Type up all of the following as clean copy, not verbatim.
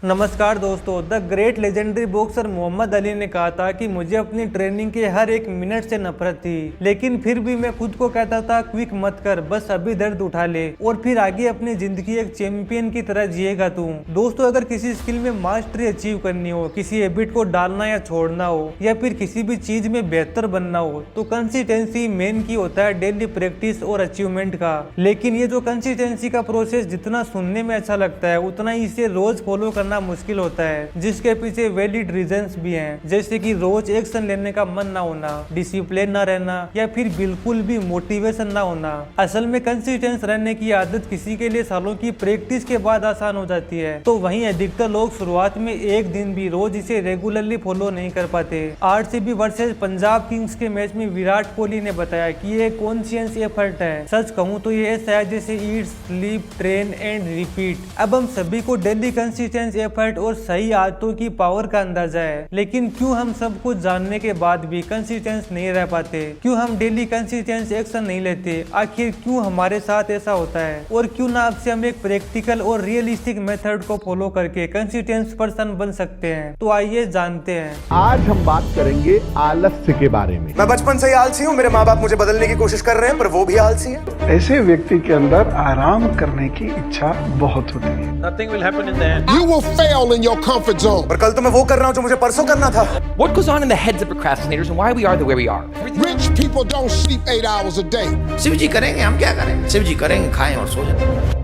नमस्कार दोस्तों, the great legendary boxer Muhammad Ali ने कहा था कि मुझे अपनी ट्रेनिंग के हर एक मिनट से नफरत थी, लेकिन फिर भी मैं खुद को कहता था क्विक मत कर, बस अभी दर्द उठा ले और फिर आगे अपनी जिंदगी एक चैंपियन की तरह जिएगा तू। दोस्तों, अगर किसी स्किल में मास्टरी अचीव करनी हो, किसी हैबिट को डालना या छोड़ना हो, या फिर किसी भी चीज में बेहतर बनना हो, तो कंसिस्टेंसी मेन की होता है डेली प्रैक्टिस और अचीवमेंट का। लेकिन ये जो कंसिस्टेंसी का प्रोसेस जितना सुनने में अच्छा लगता है, उतना ही इसे रोज फॉलो करना मुश्किल होता है, जिसके पीछे वैलिड रीजंस भी हैं, जैसे कि रोज एक्शन लेने का मन ना होना, डिसिप्लिन ना रहना, या फिर बिल्कुल भी मोटिवेशन ना होना। असल में कंसिस्टेंस रहने की आदत किसी के लिए सालों की प्रैक्टिस के बाद आसान हो जाती है, तो वहीं अधिकतर लोग शुरुआत में एक दिन भी रोज इसे रेगुलरली फॉलो नहीं कर पाते। आरसीबी वर्सेस पंजाब किंग्स के मैच में विराट कोहली ने बताया कि ये कॉन्शियस एफर्ट है। सच कहूँ तो ये ऐसा है जैसे ईट, स्लीप, ट्रेन एंड रिपीट। अब हम सभी को डेली कंसिस्टेंस एफर्ट और सही आदतों की पावर का अंदाजा है, लेकिन क्यों हम सब कुछ जानने के बाद भी कंसिस्टेंस नहीं रह पाते? क्यों हम डेली कंसिस्टेंस एक्शन नहीं लेते? आखिर क्यों हमारे साथ ऐसा होता है? और क्यों ना आपसे हम एक प्रैक्टिकल और रियलिस्टिक मेथड को फॉलो करके कंसिस्टेंस पर्सन बन सकते हैं? तो आइए जानते हैं। आज हम बात करेंगे आलस्य के बारे में। मैं बचपन से ही आलसी हूँ। मेरे माँ बाप मुझे बदलने की कोशिश कर रहे हैं, पर वो भी आलसी है। ऐसे व्यक्ति के अंदर आराम करने की इच्छा बहुत होती है। Nothing will happen in the end. You will fail in your comfort zone. पर कल तो मैं वो कर रहा हूँ जो मुझे परसों करना था। What goes on in the heads of procrastinators and why we are the way we are? Rich people don't sleep 8 hours a day. Shiv जी करेंगे, हम क्या करेंगे? शिव जी करेंगे, खाएं और सो जाएं।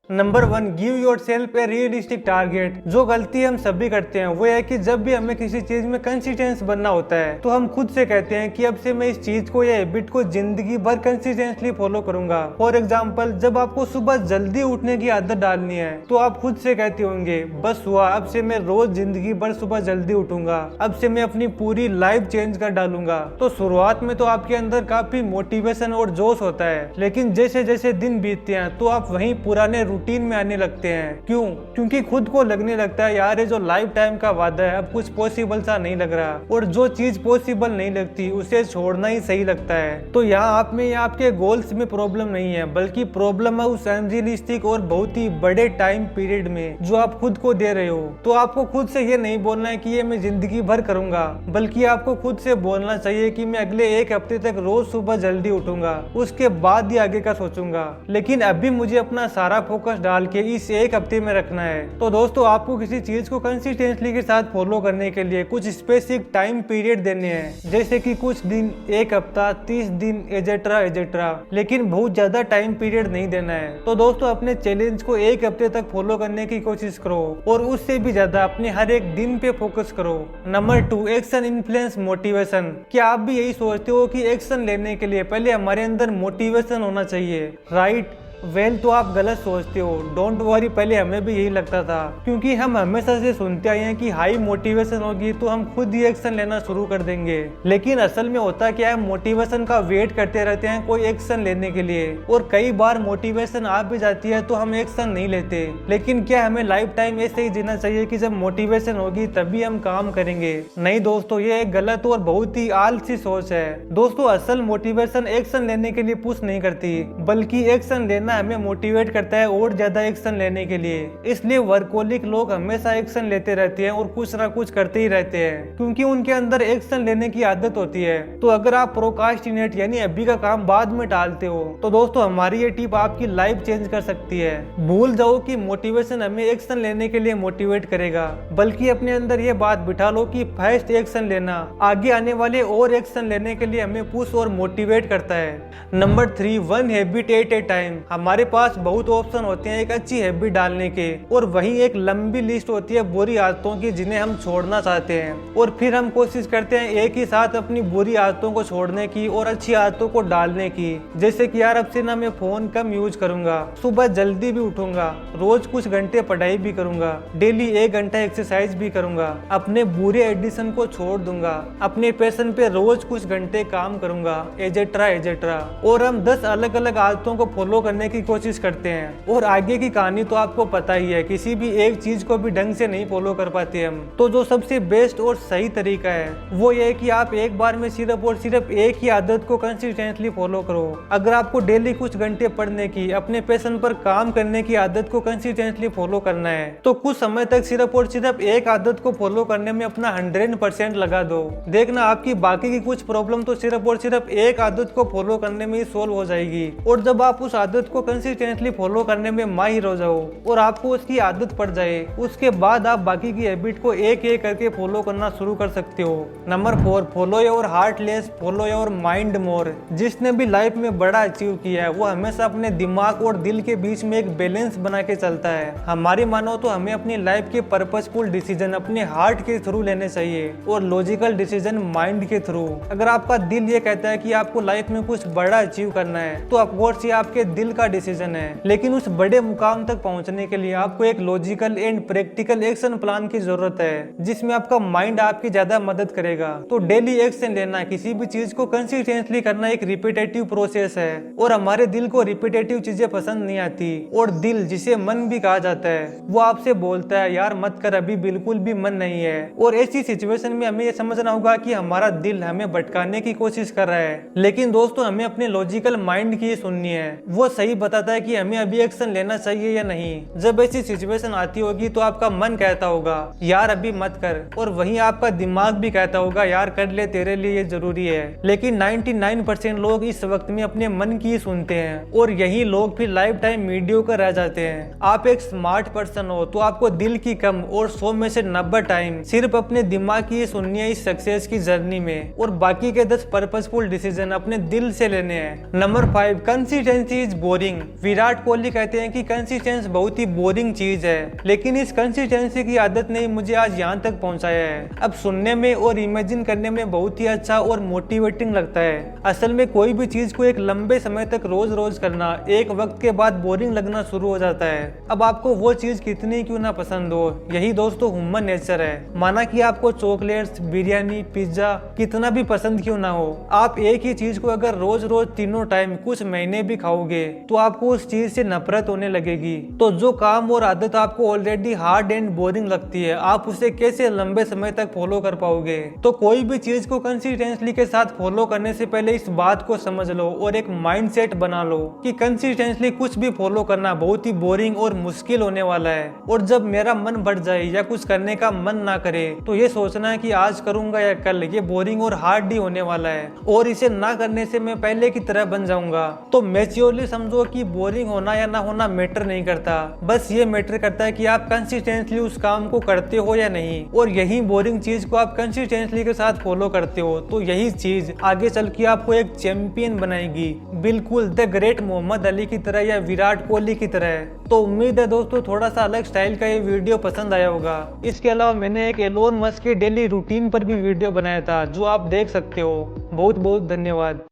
Number 1, give your self A realistic target. जो गलती हम सभी करते हैं वो है कि जब भी हमें किसी चीज में कंसिस्टेंस बनना होता है, तो हम खुद से कहते हैं कि अब से मैं इस चीज को या हैबिट को जिंदगी भर कंसिस्टेंटली फॉलो करूंगा। फॉर एग्जांपल, जब आपको सुबह जल्दी उठने की आदत डालनी है, तो आप खुद से कहते होंगे, बस हुआ, अब से मैं रोज जिंदगी भर सुबह जल्दी उठूंगा, अब से मैं अपनी पूरी लाइफ चेंज कर डालूंगा। तो शुरुआत में तो आपके अंदर काफी मोटिवेशन और जोश होता है, लेकिन जैसे जैसे दिन बीतते हैं तो आप वही पुराने रूटीन में आने लगते हैं। क्यों? क्योंकि खुद को लगने लगता है यार ये जो लाइफ टाइम का वादा है अब कुछ पॉसिबल सा नहीं लग रहा, और जो चीज पॉसिबल नहीं लगती उसे छोड़ना ही सही लगता है। तो यहाँ आप में या आपके गोल्स में प्रॉब्लम नहीं है, बल्कि प्रॉब्लम है उस अनरियलिस्टिक और बहुत ही बड़े टाइम पीरियड में जो आप खुद को दे रहे हो। तो आपको खुद से ये नहीं बोलना है कि ये मैं जिंदगी भर करूंगा, बल्कि आपको खुद से बोलना चाहिए कि मैं अगले एक हफ्ते तक रोज सुबह जल्दी उठूंगा, उसके बाद ही आगे का सोचूंगा, लेकिन अभी मुझे अपना सारा फोकस डाल के इस एक हफ्ते में रखना है। तो दोस्तों, आपको किसी चीज को कंसिस्टेंटली के साथ फॉलो करने के लिए कुछ स्पेसिफिक टाइम पीरियड देने हैं, जैसे कि कुछ दिन, एक हफ्ता, 30 दिन, एजेट्रा एजेट्रा, लेकिन बहुत ज्यादा टाइम पीरियड नहीं देना है। तो दोस्तों, अपने चैलेंज को एक हफ्ते तक फॉलो करने की कोशिश करो और उससे भी ज्यादा अपने हर एक दिन पे फोकस करो। Number 2, action influence motivation. क्या आप भी यही सोचते हो कि एक्शन लेने के लिए पहले हमारे अंदर मोटिवेशन होना चाहिए? राइट? वेल, तो आप गलत सोचते हो। डोंट वरी, पहले हमें भी यही लगता था, क्योंकि हम हमेशा से सुनते आए हैं कि हाई मोटिवेशन होगी तो हम खुद ही एक्शन लेना शुरू कर देंगे। लेकिन असल में होता क्या है, मोटिवेशन का वेट करते रहते हैं कोई एक्शन लेने के लिए, और कई बार मोटिवेशन आ भी जाती है तो हम एक्शन नहीं लेते। लेकिन क्या हमें लाइफ टाइम ऐसे ही जीना चाहिए कि जब मोटिवेशन होगी तभी हम काम करेंगे? नहीं दोस्तों, ये एक गलत और बहुत ही आलसी सोच है। दोस्तों, असल मोटिवेशन एक्शन लेने के लिए पुश नहीं करती, बल्कि एक्शन लेना हमें मोटिवेट करता है और ज्यादा एक्शन लेने के लिए। इसलिए वर्कोलिक लोग हमेशा एक्शन लेते रहते हैं और कुछ ना कुछ करते ही रहते हैं, क्योंकि उनके अंदर एक्शन लेने की आदत होती है। तो अगर आप प्रोक्रास्टिनेट यानी अभी का काम बाद में टालते हो, तो दोस्तों हमारी ये टिप आपकी लाइफ चेंज कर सकती है। भूल जाओ कि मोटिवेशन हमें एक्शन लेने के लिए मोटिवेट करेगा, बल्कि अपने अंदर ये बात बिठा लो कि फास्ट एक्शन लेना आगे आने वाले और एक्शन लेने के लिए हमें पुश और मोटिवेट करता है। Number 3, 1 habit at a time. हमारे पास बहुत ऑप्शन होते हैं एक अच्छी हैबिट डालने के, और वहीं एक लंबी लिस्ट होती है बुरी आदतों की जिन्हें हम छोड़ना चाहते हैं, और फिर हम कोशिश करते हैं एक ही साथ अपनी बुरी आदतों को छोड़ने की और अच्छी आदतों को डालने की। जैसे कि यार अब से ना मैं फोन कम यूज करूंगा, सुबह जल्दी भी उठूंगा, रोज कुछ घंटे पढ़ाई भी करूंगा, डेली 1 घंटा एक्सरसाइज भी करूंगा, अपने बुरे एडिशन को छोड़ दूंगा, अपने पैशन पे रोज कुछ घंटे काम करूंगा, एजेट्रा एजेट्रा। और हम 10 अलग अलग आदतों को फॉलो करने करने की कोशिश करते हैं। और आगे की कहानी तो आपको पता ही है, किसी भी एक चीज को भी ढंग से नहीं फॉलो कर पाते हम। तो जो सबसे बेस्ट और सही तरीका है वो ये है कि आप एक बार में सिर्फ और सिर्फ एक ही आदत को कंसिस्टेंटली फॉलो करो। अगर आपको डेली कुछ घंटे पढ़ने की, अपने पैशन पर काम करने की आदत को कंसिस्टेंटली फॉलो करना है तो कुछ समय तक सिर्फ और सिर्फ एक आदत को फॉलो करने में अपना 100% लगा दो। देखना आपकी बाकी की कुछ प्रॉब्लम तो सिर्फ और सिर्फ एक आदत को फॉलो करने में ही सोल्व हो जाएगी। और जब आप उस आदत को कंसिस्टेंटली फॉलो करने में माहिर हो जाओ और आपको उसकी आदत पड़ जाए, उसके बाद आप बाकी की हैबिट को एक एक करके फॉलो करना शुरू कर सकते हो। Number 4, follow your heart less, follow your mind more. जिसने भी लाइफ में बड़ा अचीव किया है वो हमेशा अपने दिमाग और दिल के बीच में एक बैलेंस बना के चलता है। हमारी मानो तो हमें अपनी लाइफ के पर्पसफुल डिसीजन अपने हार्ट के थ्रू लेने चाहिए और लॉजिकल डिसीजन माइंड के थ्रू। अगर आपका दिल ये कहता है कि आपको लाइफ में कुछ बड़ा अचीव करना है तो ऑफकोर्स ये आपके दिल का डिसीजन है, लेकिन उस बड़े मुकाम तक पहुंचने के लिए आपको एक logical and practical action plan की जरूरत है जिसमें आपका माइंड आपकी ज्यादा मदद करेगा। तो डेली एक्शन लेना, किसी भी चीज को कंसिस्टेंटली करना एक रिपीटेटिव प्रोसेस है और हमारे दिल को रिपीटेटिव चीजें पसंद नहीं आती। और दिल, जिसे मन भी कहा जाता है, वो आपसे बोलता है यार मत कर, अभी बिल्कुल भी मन नहीं है। और ऐसी सिचुएशन में हमें ये समझना होगा कि हमारा दिल हमें भटकाने की कोशिश कर रहा है, लेकिन दोस्तों हमें अपने लॉजिकल माइंड की सुननी है। वो सही बताता है कि हमें अभी एक्शन लेना चाहिए या नहीं। जब ऐसी सिचुएशन आती होगी तो आपका मन कहता होगा यार अभी मत कर, और वहीं आपका दिमाग भी कहता होगा यार कर ले, तेरे लिए ये जरूरी है। लेकिन 99% लोग इस वक्त में अपने मन की सुनते हैं और यही लोग फिर लाइफ टाइम मीडियोकर रह जाते हैं। आप एक स्मार्ट पर्सन हो तो आपको दिल की कम और 100 में से 90 टाइम सिर्फ अपने दिमाग की सुननी है इस सक्सेस की जर्नी में, और बाकी के 10 पर्पसफुल डिसीजन अपने दिल से लेने हैं। Number 5, consistency is boring. Virat Kohli कहते हैं कि कंसिस्टेंस बहुत ही बोरिंग चीज है, लेकिन इस कंसिस्टेंसी की आदत ने मुझे आज यहाँ तक पहुँचाया है। अब सुनने में और इमेजिन करने में बहुत ही अच्छा और मोटिवेटिंग लगता है। असल में कोई भी चीज को एक लंबे समय तक रोज रोज करना एक वक्त के बाद बोरिंग लगना शुरू हो जाता है। अब आपको वो चीज कितनी क्यों ना पसंद हो, यही दोस्तों ह्यूमन नेचर है। माना कि आपको चॉकलेट्स, बिरयानी, पिज्जा कितना भी पसंद क्यों ना हो, आप एक ही चीज को अगर रोज रोज तीनों टाइम कुछ महीने भी खाओगे तो आपको उस चीज से नफरत होने लगेगी। तो जो काम और आदत आपको ऑलरेडी हार्ड एंड बोरिंग लगती है, आप उसे कैसे लंबे समय तक फॉलो कर पाओगे। तो कोई भी चीज को कंसिस्टेंटली के साथ फॉलो करने से पहले इस बात को समझ लो और एक माइंडसेट बना लो कि कंसिस्टेंटली कुछ भी फॉलो करना बहुत ही बोरिंग और मुश्किल होने वाला है। और जब मेरा मन बढ़ जाए या कुछ करने का मन ना करे तो ये सोचना है कि आज करूंगा या कल, ये बोरिंग और हार्ड ही होने वाला है और इसे ना करने से मैं पहले की तरह बन जाऊंगा। तो मैच्योरली समझो कि बोरिंग होना या ना होना मैटर नहीं करता, बस ये मैटर करता है कि आप कंसिस्टेंटली उस काम को करते हो या नहीं। और यही बोरिंग चीज को आप कंसिस्टेंटली के साथ फॉलो करते हो तो यही चीज आगे चल के आपको एक चैंपियन बनाएगी, बिल्कुल द ग्रेट मोहम्मद अली की तरह या विराट कोहली की तरह। तो उम्मीद है दोस्तों थोड़ा सा अलग स्टाइल का ये वीडियो पसंद आया होगा। इसके अलावा मैंने एक एलोन मस्क के डेली रूटीन पर भी वीडियो बनाया था जो आप देख सकते हो। बहुत बहुत धन्यवाद।